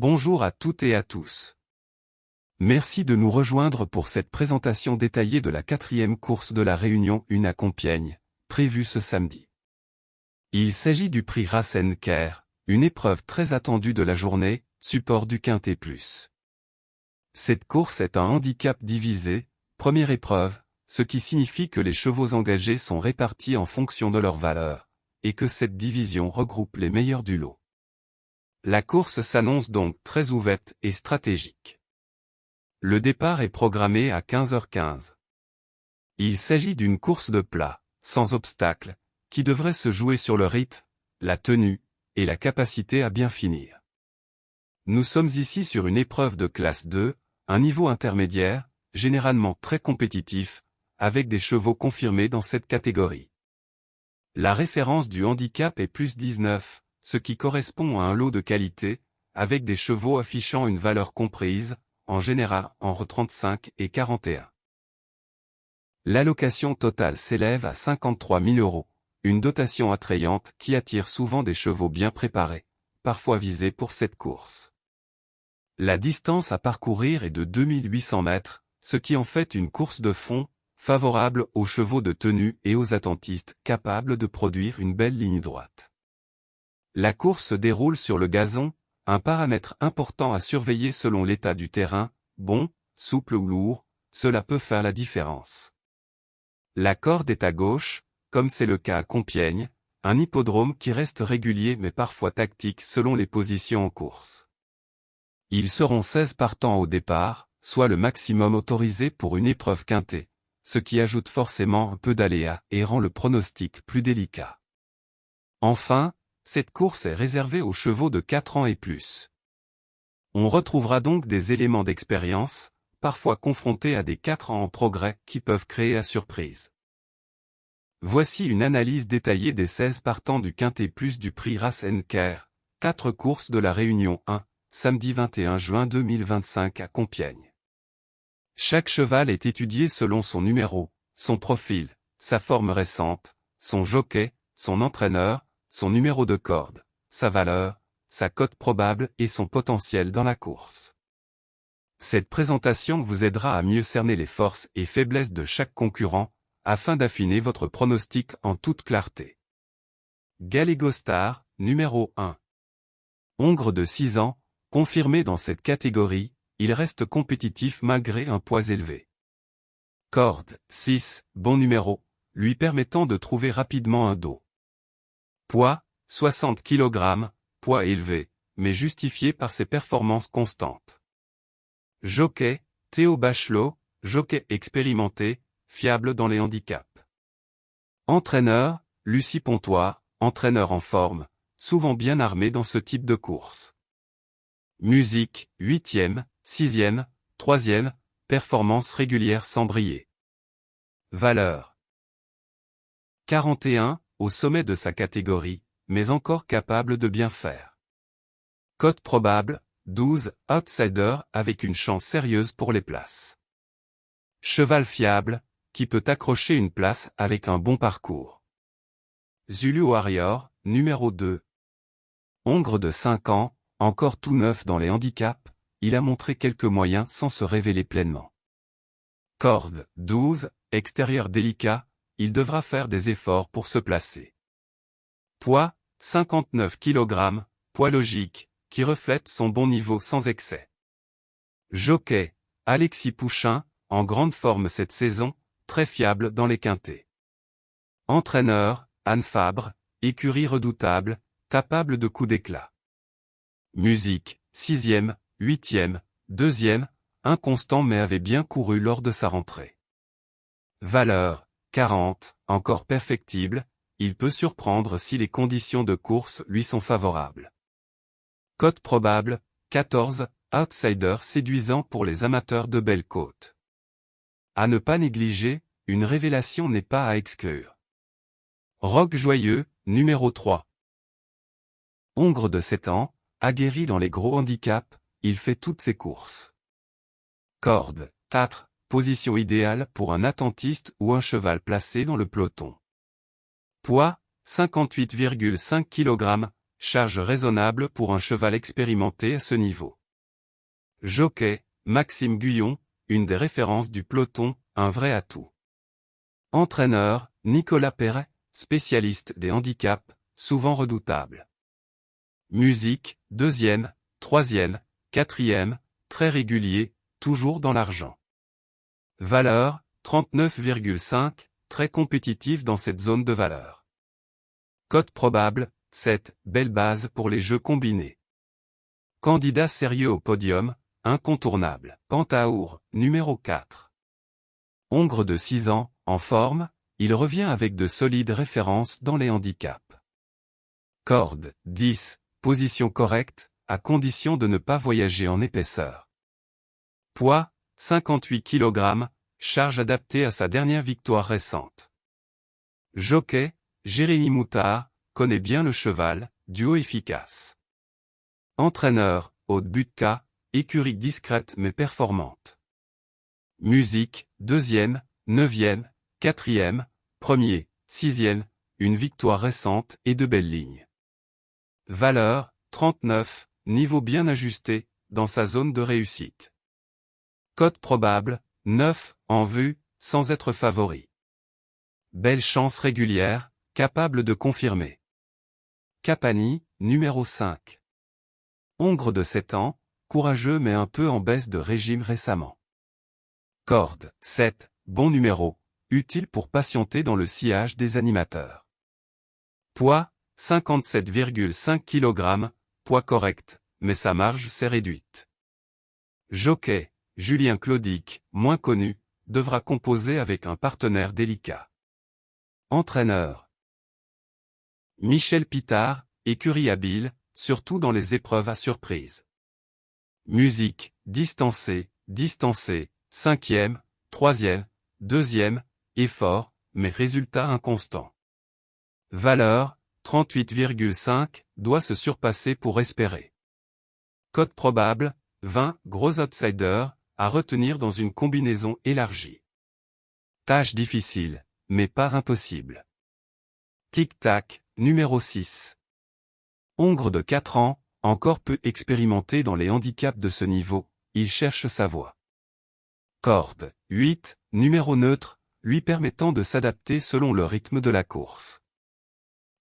Bonjour à toutes et à tous. Merci de nous rejoindre pour cette présentation détaillée de la 4e course de la Réunion 1 à Compiègne, prévue ce samedi. Il s'agit du prix Race & Care, une épreuve très attendue de la journée, support du Quintet Plus. Cette course est un handicap divisé, première épreuve, ce qui signifie que les chevaux engagés sont répartis en fonction de leur valeur, et que cette division regroupe les meilleurs du lot. La course s'annonce donc très ouverte et stratégique. Le départ est programmé à 15h15. Il s'agit d'une course de plat, sans obstacle, qui devrait se jouer sur le rythme, la tenue, et la capacité à bien finir. Nous sommes ici sur une épreuve de classe 2, un niveau intermédiaire, généralement très compétitif, avec des chevaux confirmés dans cette catégorie. La référence du handicap est plus 19, ce qui correspond à un lot de qualité, avec des chevaux affichant une valeur comprise, en général entre 35 et 41. L'allocation totale s'élève à 53 000 €, une dotation attrayante qui attire souvent des chevaux bien préparés, parfois visés pour cette course. La distance à parcourir est de 2800 mètres, ce qui en fait une course de fond, favorable aux chevaux de tenue et aux attentistes capables de produire une belle ligne droite. La course se déroule sur le gazon, un paramètre important à surveiller selon l'état du terrain, bon, souple ou lourd, cela peut faire la différence. La corde est à gauche, comme c'est le cas à Compiègne, un hippodrome qui reste régulier mais parfois tactique selon les positions en course. Ils seront 16 partants au départ, soit le maximum autorisé pour une épreuve quintée, ce qui ajoute forcément un peu d'aléa et rend le pronostic plus délicat. Enfin, cette course est réservée aux chevaux de 4 ans et plus. On retrouvera donc des éléments d'expérience, parfois confrontés à des 4 ans en progrès qui peuvent créer la surprise. Voici une analyse détaillée des 16 partants du Quintet Plus du prix Race & Care, 4 courses de la Réunion 1, samedi 21 juin 2025 à Compiègne. Chaque cheval est étudié selon son numéro, son profil, sa forme récente, son jockey, son entraîneur, son numéro de corde, sa valeur, sa cote probable et son potentiel dans la course. Cette présentation vous aidera à mieux cerner les forces et faiblesses de chaque concurrent, afin d'affiner votre pronostic en toute clarté. Gallego Star, numéro 1. Hongre de 6 ans, confirmé dans cette catégorie, il reste compétitif malgré un poids élevé. Corde, 6, bon numéro, lui permettant de trouver rapidement un dos. Poids, 60 kg, poids élevé, mais justifié par ses performances constantes. Jockey, Théo Bachelot, jockey expérimenté, fiable dans les handicaps. Entraîneur, Lucie Pontoise, entraîneur en forme, souvent bien armé dans ce type de course. Musique, 8e, 6e, 3e, performance régulière sans briller. Valeur. 41, au sommet de sa catégorie, mais encore capable de bien faire. Cote probable, 12, outsider avec une chance sérieuse pour les places. Cheval fiable, qui peut accrocher une place avec un bon parcours. Zulu Warrior, numéro 2. Hongre de 5 ans, encore tout neuf dans les handicaps, il a montré quelques moyens sans se révéler pleinement. Corde, 12, extérieur délicat, il devra faire des efforts pour se placer. Poids, 59 kg, poids logique, qui reflète son bon niveau sans excès. Jockey, Alexis Pouchin, en grande forme cette saison, très fiable dans les quintets. Entraîneur, Anne Fabre, écurie redoutable, capable de coups d'éclat. Musique, 6e, 8e, 2e, inconstant mais avait bien couru lors de sa rentrée. Valeur, 40, encore perfectible, il peut surprendre si les conditions de course lui sont favorables. Cote probable, 14, outsider séduisant pour les amateurs de belles côtes. À ne pas négliger, une révélation n'est pas à exclure. Roc Joyeux, numéro 3. Hongre de 7 ans, aguerri dans les gros handicaps, il fait toutes ses courses. Corde, 4, position idéale pour un attentiste ou un cheval placé dans le peloton. Poids, 58,5 kg, charge raisonnable pour un cheval expérimenté à ce niveau. Jockey, Maxime Guyon, une des références du peloton, un vrai atout. Entraîneur, Nicolas Perret, spécialiste des handicaps, souvent redoutable. Musique, 2e, 3e, 4e, très régulier, toujours dans l'argent. Valeur, 39,5, très compétitif dans cette zone de valeur. Cote probable, 7, belle base pour les jeux combinés. Candidat sérieux au podium, incontournable. Pentahour, numéro 4. Hongre de 6 ans, en forme, il revient avec de solides références dans les handicaps. Corde, 10, position correcte, à condition de ne pas voyager en épaisseur. Poids, 58 kg, charge adaptée à sa dernière victoire récente. Jockey, Jérémy Moutard, connaît bien le cheval, duo efficace. Entraîneur, Aude Butka, écurie discrète mais performante. Musique, 2e, 9e, 4e, 1er, 6e, une victoire récente et de belles lignes. Valeur, 39, niveau bien ajusté, dans sa zone de réussite. Cote probable, 9, en vue, sans être favori. Belle chance régulière, capable de confirmer. Capani, numéro 5. Hongre de 7 ans, courageux mais un peu en baisse de régime récemment. Corde, 7, bon numéro, utile pour patienter dans le sillage des animateurs. Poids, 57,5 kg, poids correct, mais sa marge s'est réduite. Jockey, Julien Claudic, moins connu, devra composer avec un partenaire délicat. Entraîneur. Michel Pitard, écurie habile, surtout dans les épreuves à surprise. Musique, distancé, 5e, 3e, 2e, effort, mais résultat inconstant. Valeur, 38,5, doit se surpasser pour espérer. Cote probable, 20, gros outsider, à retenir dans une combinaison élargie. Tâche difficile, mais pas impossible. Tic-tac, numéro 6. Hongre de 4 ans, encore peu expérimenté dans les handicaps de ce niveau, il cherche sa voie. Corde, 8, numéro neutre, lui permettant de s'adapter selon le rythme de la course.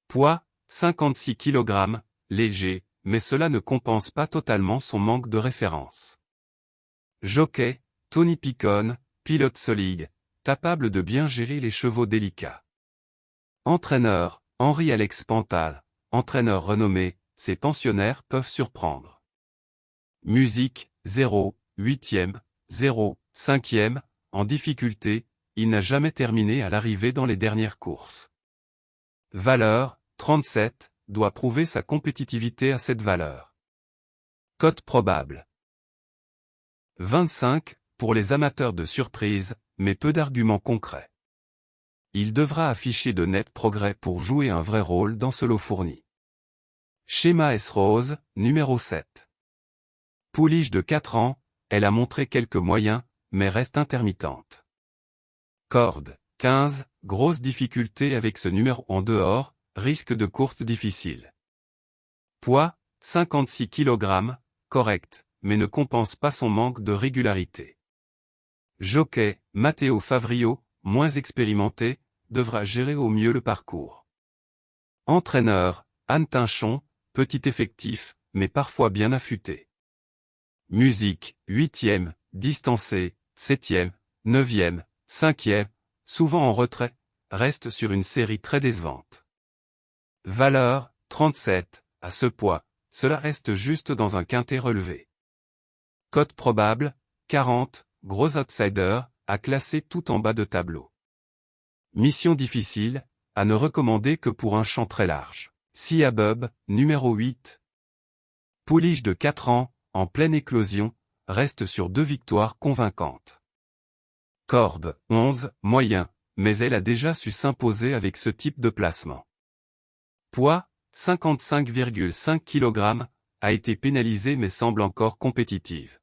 Poids, 56 kg, léger, mais cela ne compense pas totalement son manque de référence. Jockey, Tony Picon, pilote solide, capable de bien gérer les chevaux délicats. Entraîneur, Henri-Alex Pantal, entraîneur renommé, ses pensionnaires peuvent surprendre. Musique, 0, 8e, 0, 5e, en difficulté, il n'a jamais terminé à l'arrivée dans les dernières courses. Valeur, 37, doit prouver sa compétitivité à cette valeur. Cote probable. 25, pour les amateurs de surprise, mais peu d'arguments concrets. Il devra afficher de nets progrès pour jouer un vrai rôle dans ce lot fourni. Schéma S-Rose, numéro 7. Pouliche de 4 ans, elle a montré quelques moyens, mais reste intermittente. Corde, 15, grosse difficulté avec ce numéro en dehors, risque de course difficile. Poids, 56 kg, correct, mais ne compense pas son manque de régularité. Jockey, Matteo Favrio, moins expérimenté, devra gérer au mieux le parcours. Entraîneur, Anne Tinchon, petit effectif, mais parfois bien affûté. Musique, 8e, distancé, 7e, 9e, 5e, souvent en retrait, reste sur une série très décevante. Valeur, 37, à ce poids, cela reste juste dans un quintet relevé. Cote probable, 40, gros outsider, à classer tout en bas de tableau. Mission difficile, à ne recommander que pour un champ très large. Sia Bub, numéro 8. Pouliche de 4 ans, en pleine éclosion, reste sur 2 victoires convaincantes. Corde, 11, moyen, mais elle a déjà su s'imposer avec ce type de placement. Poids, 55,5 kg, a été pénalisée mais semble encore compétitive.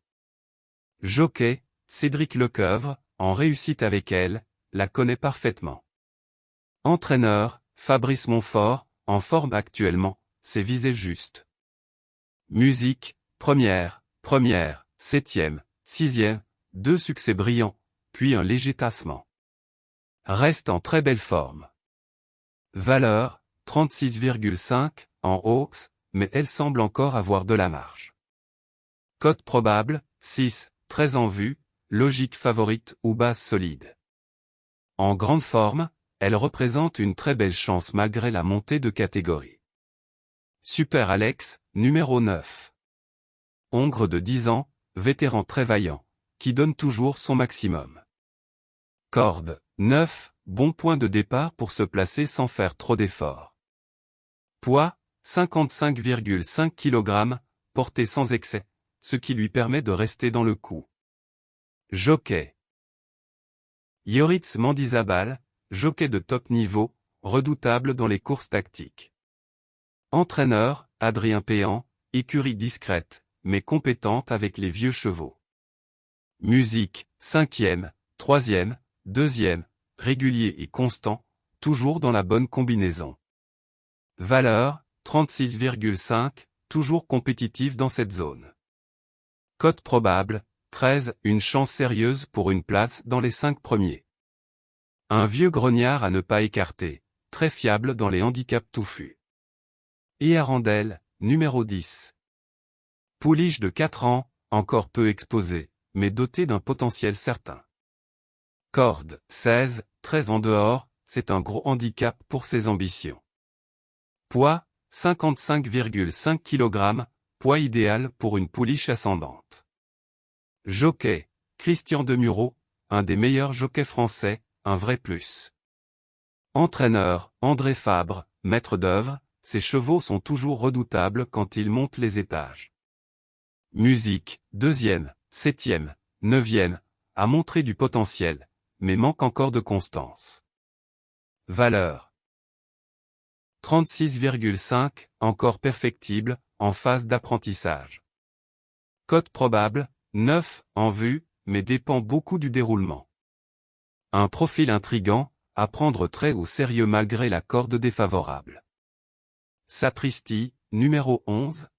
Jockey, Cédric Lecoeuvre, en réussite avec elle, la connaît parfaitement. Entraîneur, Fabrice Montfort, en forme actuellement, c'est viser juste. Musique, première, 7e, 6e, 2 succès brillants, puis un léger tassement. Reste en très belle forme. Valeur, 36,5, en hausse, mais elle semble encore avoir de la marge. Cote probable, 6, très en vue, logique favorite ou base solide. En grande forme, elle représente une très belle chance malgré la montée de catégorie. Super Alex, numéro 9. Hongre de 10 ans, vétéran très vaillant, qui donne toujours son maximum. Corde, 9, bon point de départ pour se placer sans faire trop d'efforts. Poids, 55,5 kg, porté sans excès, ce qui lui permet de rester dans le coup. Jockey. Yoritz Mendizabal, jockey de top niveau, redoutable dans les courses tactiques. Entraîneur, Adrien Péan, écurie discrète, mais compétente avec les vieux chevaux. Musique, 5e, 3e, 2e, régulier et constant, toujours dans la bonne combinaison. Valeur, 36,5, toujours compétitif dans cette zone. Cote probable, 13, une chance sérieuse pour une place dans les 5 premiers. Un vieux grognard à ne pas écarter, très fiable dans les handicaps touffus. Et Arandel, numéro 10. Pouliche de 4 ans, encore peu exposé, mais doté d'un potentiel certain. Corde, 16, très en dehors, c'est un gros handicap pour ses ambitions. Poids, 55,5 kg, poids idéal pour une pouliche ascendante. Jockey, Christian Demuro, un des meilleurs jockeys français, un vrai plus. Entraîneur, André Fabre, maître d'œuvre, ses chevaux sont toujours redoutables quand ils montent les étages. Musique, 2e, 7e, 9e, a montré du potentiel, mais manque encore de constance. Valeur. 36,5, encore perfectible, en phase d'apprentissage. Cote probable, 9, en vue, mais dépend beaucoup du déroulement. Un profil intrigant, à prendre très au sérieux malgré la corde défavorable. Sapristi, numéro 11.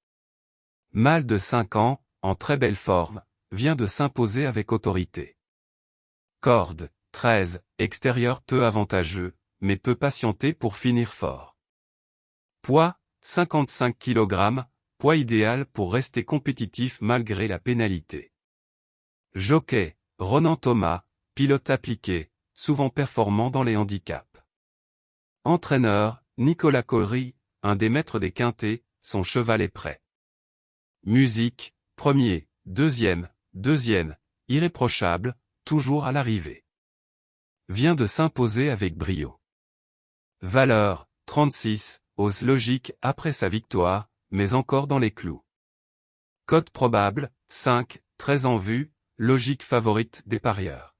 Mâle de 5 ans, en très belle forme, vient de s'imposer avec autorité. Corde, 13, extérieur peu avantageux, mais peut patienter pour finir fort. Poids, 55 kg, poids idéal pour rester compétitif malgré la pénalité. Jockey, Ronan Thomas, pilote appliqué, souvent performant dans les handicaps. Entraîneur, Nicolas Collery, un des maîtres des quintés, son cheval est prêt. Musique, 1er, 2e, irréprochable, toujours à l'arrivée. Vient de s'imposer avec brio. Valeur, 36, hausse logique après sa victoire, mais encore dans les clous. Cote probable, 5, très en vue, logique favorite des parieurs.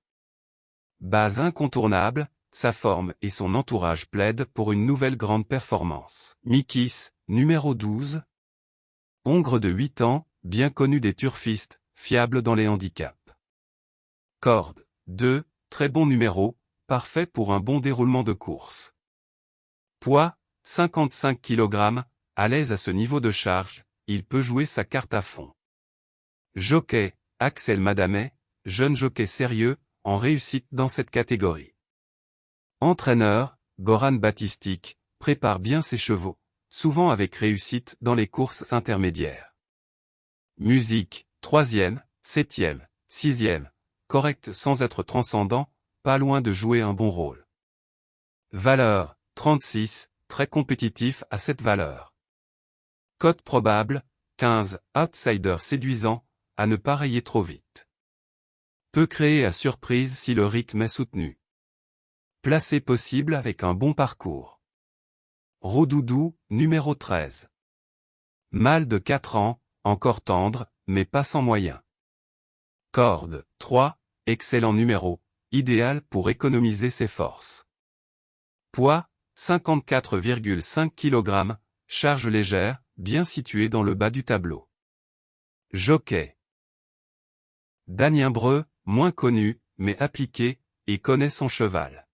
Base incontournable, sa forme et son entourage plaident pour une nouvelle grande performance. Mikis, numéro 12. Hongre de 8 ans, bien connu des turfistes, fiable dans les handicaps. Corde, 2, très bon numéro, parfait pour un bon déroulement de course. Poids, 55 kg, à l'aise à ce niveau de charge, il peut jouer sa carte à fond. Jockey, Axel Madamet, jeune jockey sérieux, en réussite dans cette catégorie. Entraîneur, Goran Batistik, prépare bien ses chevaux, souvent avec réussite dans les courses intermédiaires. Musique, 3e, 7e, 6e, correct sans être transcendant, pas loin de jouer un bon rôle. Valeur, 36, très compétitif à cette valeur. Cote probable, 15, outsider séduisant, à ne pas rayer trop vite. Peut créer à surprise si le rythme est soutenu. Placé possible avec un bon parcours. Roudoudou, numéro 13. Mâle de 4 ans, encore tendre, mais pas sans moyens. Corde, 3, excellent numéro, idéal pour économiser ses forces. Poids, 54,5 kg, charge légère, bien située dans le bas du tableau. Jockey. Damien Breu, moins connu, mais appliqué, et connaît son cheval.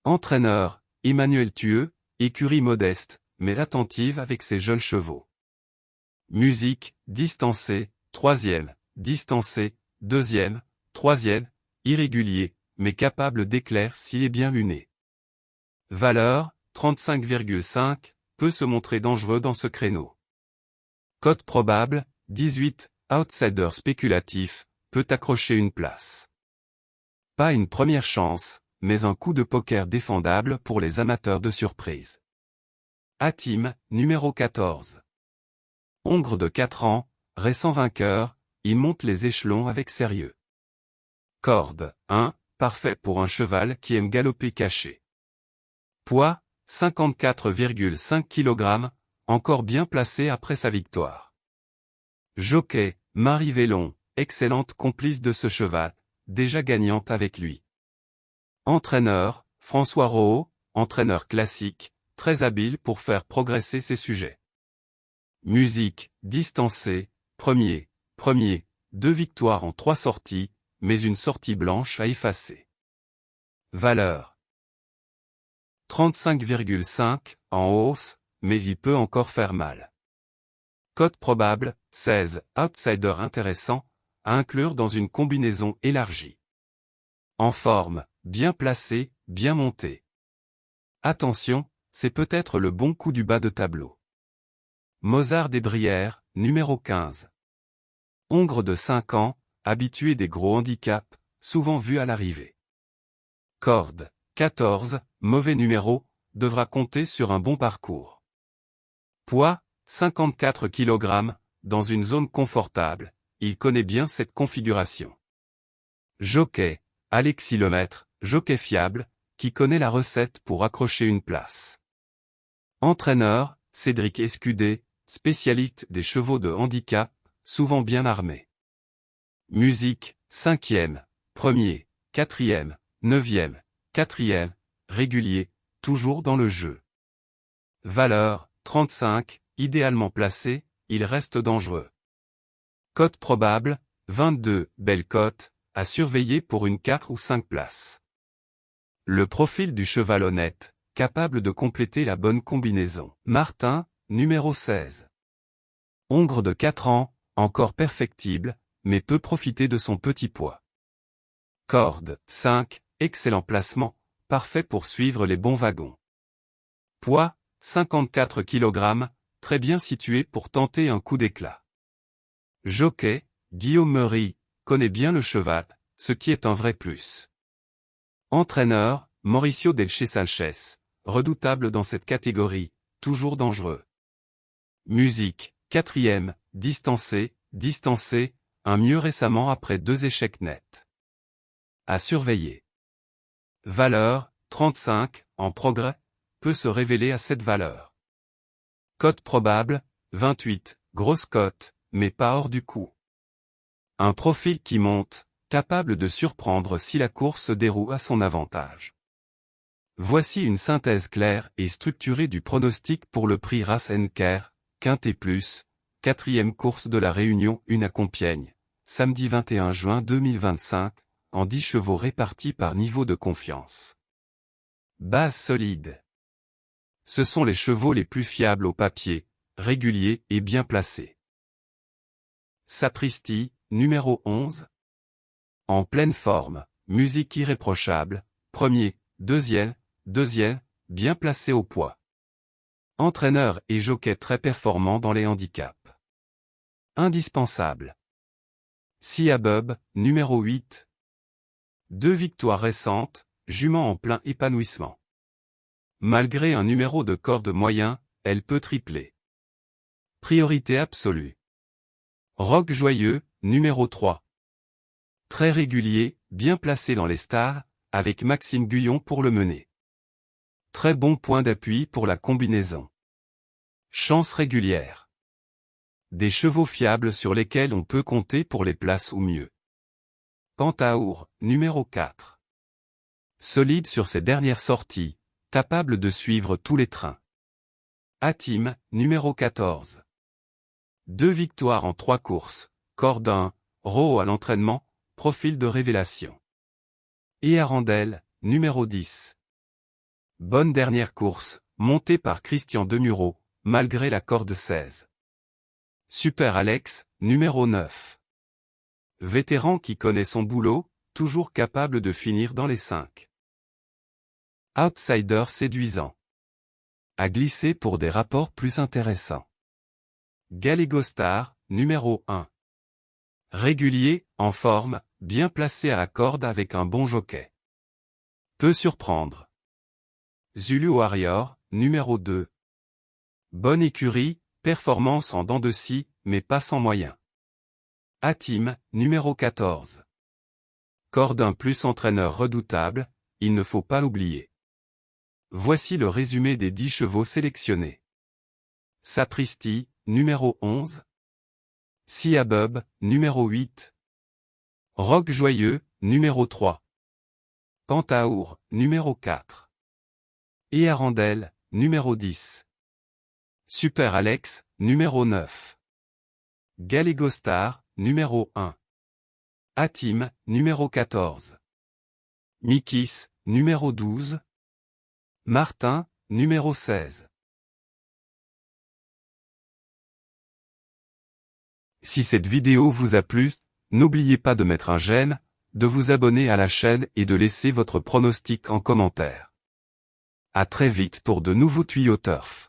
Entraîneur, Emmanuel Thueux, écurie modeste, mais attentive avec ses jeunes chevaux. Musique, distancé, troisième, distancé, deuxième, troisième, irrégulier, mais capable d'éclair s'il est bien luné. Valeur, 35,5, peut se montrer dangereux dans ce créneau. Cote probable, 18, outsider spéculatif, peut accrocher une place. Pas une première chance, mais un coup de poker défendable pour les amateurs de surprise. Hatim, numéro 14. Hongre de 4 ans, récent vainqueur, il monte les échelons avec sérieux. Corde, 1, parfait pour un cheval qui aime galoper caché. Poids, 54,5 kg, encore bien placé après sa victoire. Jockey, Marie Vélon, excellente complice de ce cheval, déjà gagnante avec lui. Entraîneur, François Rohaut, entraîneur classique, très habile pour faire progresser ses sujets. Musique, distancé, premier, 2 victoires en 3 sorties, mais une sortie blanche à effacer. Valeur 35,5, en hausse, mais il peut encore faire mal. Cote probable, 16, outsider intéressant, à inclure dans une combinaison élargie. En forme, bien placé, bien monté. Attention, c'est peut-être le bon coup du bas de tableau. Mozart des Brières, numéro 15. Hongre de 5 ans, habitué des gros handicaps, souvent vu à l'arrivée. Corde, 14, mauvais numéro, devra compter sur un bon parcours. Poids, 54 kg, dans une zone confortable, il connaît bien cette configuration. Jockey, Alexis Lemaître, jockey fiable, qui connaît la recette pour accrocher une place. Entraîneur, Cédric Escudé, spécialiste des chevaux de handicap, souvent bien armé. Musique, 5e, 1er, 4e, 9e, 4e, régulier, toujours dans le jeu. Valeur, 35, idéalement placé, il reste dangereux. Cote probable, 22, belle cote, à surveiller pour une 4 ou 5 places. Le profil du cheval honnête, capable de compléter la bonne combinaison. Martin, numéro 16. Hongre de 4 ans, encore perfectible, mais peut profiter de son petit poids. Corde, 5, excellent placement, parfait pour suivre les bons wagons. Poids, 54 kg, très bien situé pour tenter un coup d'éclat. Jockey, Guillaume Meury, connaît bien le cheval, ce qui est un vrai plus. Entraîneur, Mauricio Delche Salches, redoutable dans cette catégorie, toujours dangereux. Musique, 4e, distancé, un mieux récemment après 2 échecs nets. À surveiller. Valeur, 35, en progrès, peut se révéler à cette valeur. Cote probable, 28, grosse cote, mais pas hors du coup. Un profil qui monte, capable de surprendre si la course se déroule à son avantage. Voici une synthèse claire et structurée du pronostic pour le prix Race & Care, Quintet Plus, 4e course de la Réunion 1 à Compiègne, samedi 21 juin 2025, en 10 chevaux répartis par niveau de confiance. Base solide. Ce sont les chevaux les plus fiables au papier, réguliers et bien placés. Sapristi, numéro 11. En pleine forme, musique irréprochable, premier, deuxième, bien placé au poids. Entraîneur et jockey très performant dans les handicaps. Indispensable. Siabub, numéro 8. 2 victoires récentes, jument en plein épanouissement. Malgré un numéro de corde moyen, elle peut tripler. Priorité absolue. Roc Joyeux, numéro 3. Très régulier, bien placé dans les stars, avec Maxime Guyon pour le mener. Très bon point d'appui pour la combinaison. Chance régulière. Des chevaux fiables sur lesquels on peut compter pour les places ou mieux. Pantaour, numéro 4. Solide sur ses dernières sorties, capable de suivre tous les trains. Hatim, numéro 14. 2 victoires en 3 courses, corde 1, Rohaut à l'entraînement, profil de révélation. Et Arandel, numéro 10. Bonne dernière course, monté par Christian Demuro, malgré la corde 16. Super Alex, numéro 9. Vétéran qui connaît son boulot, toujours capable de finir dans les 5. Outsider séduisant. À glisser pour des rapports plus intéressants. Gallego Star, numéro 1. Régulier, en forme, bien placé à la corde avec un bon jockey. Peut surprendre. Zulu Warrior, numéro 2. Bonne écurie, performance en dents de scie, mais pas sans moyens. Hatim, numéro 14. Cordin plus entraîneur redoutable, il ne faut pas l'oublier. Voici le résumé des 10 chevaux sélectionnés. Sapristi, numéro 11. Siabub, numéro 8. Roc Joyeux, numéro 3. Pantaour, numéro 4. Et Arandel, numéro 10. Super Alex, numéro 9. Gallego Star, numéro 1. Hatim, numéro 14. Mikis, numéro 12. Martin, numéro 16. Si cette vidéo vous a plu, n'oubliez pas de mettre un j'aime, de vous abonner à la chaîne et de laisser votre pronostic en commentaire. À très vite pour de nouveaux tuyaux turf.